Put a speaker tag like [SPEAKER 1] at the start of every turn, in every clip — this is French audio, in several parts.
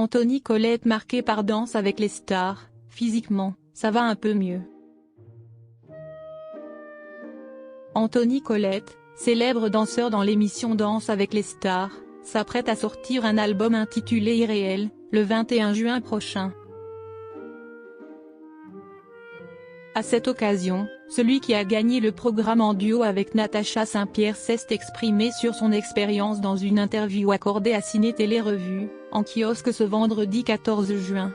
[SPEAKER 1] Anthony Colette marqué par Danse avec les stars, physiquement, ça va un peu mieux. Anthony Colette, célèbre danseur dans l'émission Danse avec les stars, s'apprête à sortir un album intitulé Irréel, le 21 juin prochain. À cette occasion, celui qui a gagné le programme en duo avec Natacha Saint-Pierre s'est exprimé sur son expérience dans une interview accordée à Ciné Télé Revue, en kiosque ce vendredi 14 juin.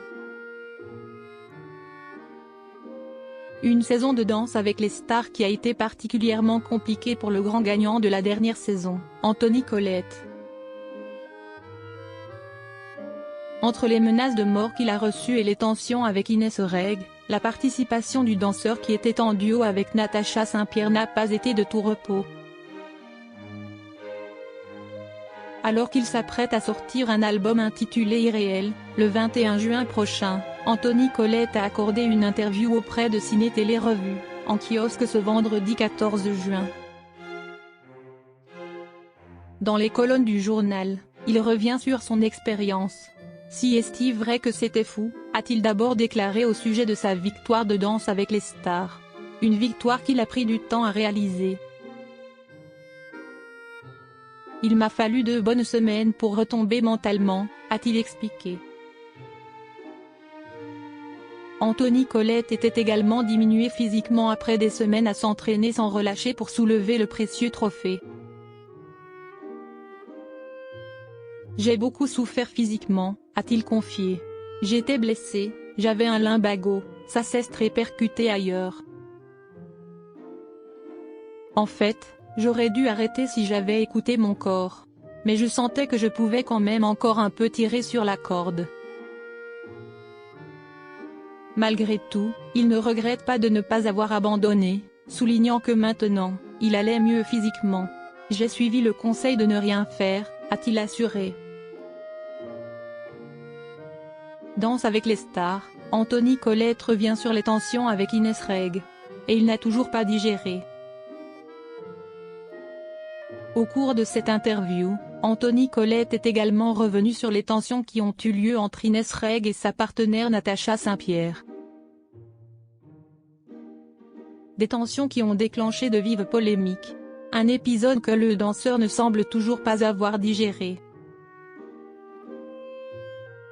[SPEAKER 1] Une saison de Danse avec les stars qui a été particulièrement compliquée pour le grand gagnant de la dernière saison, Anthony Colette. Entre les menaces de mort qu'il a reçues et les tensions avec Inès Reg, la participation du danseur qui était en duo avec Natacha Saint-Pierre n'a pas été de tout repos. Alors qu'il s'apprête à sortir un album intitulé Irréel, le 21 juin prochain, Anthony Colette a accordé une interview auprès de Ciné Télé Revue, en kiosque ce vendredi 14 juin. Dans les colonnes du journal, il revient sur son expérience. Si est-il vrai que c'était fou, a-t-il d'abord déclaré au sujet de sa victoire de Danse avec les stars. Une victoire qu'il a pris du temps à réaliser. Il m'a fallu 2 bonnes semaines pour retomber mentalement, a-t-il expliqué. Anthony Colette était également diminué physiquement après des semaines à s'entraîner sans relâcher pour soulever le précieux trophée. J'ai beaucoup souffert physiquement, a-t-il confié. J'étais blessé, j'avais un lumbago, ça s'est répercuté ailleurs. En fait, j'aurais dû arrêter si j'avais écouté mon corps. Mais je sentais que je pouvais quand même encore un peu tirer sur la corde. Malgré tout, il ne regrette pas de ne pas avoir abandonné, soulignant que maintenant, il allait mieux physiquement. J'ai suivi le conseil de ne rien faire, a-t-il assuré. Danse avec les stars, Anthony Colette revient sur les tensions avec Inès Reg. Et il n'a toujours pas digéré. Au cours de cette interview, Anthony Colette est également revenu sur les tensions qui ont eu lieu entre Inès Reg et sa partenaire Natacha Saint-Pierre. Des tensions qui ont déclenché de vives polémiques. Un épisode que le danseur ne semble toujours pas avoir digéré.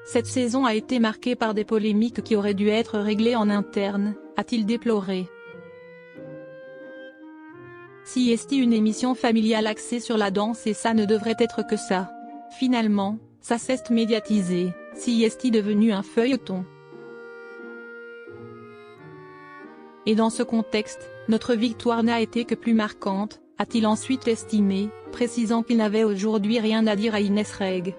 [SPEAKER 1] Cette saison a été marquée par des polémiques qui auraient dû être réglées en interne, a-t-il déploré. Si est une émission familiale axée sur la danse et ça ne devrait être que ça. Finalement, ça s'est médiatisé, si est devenu un feuilleton. Et dans ce contexte, notre victoire n'a été que plus marquante, a-t-il ensuite estimé, précisant qu'il n'avait aujourd'hui rien à dire à Inès Reg.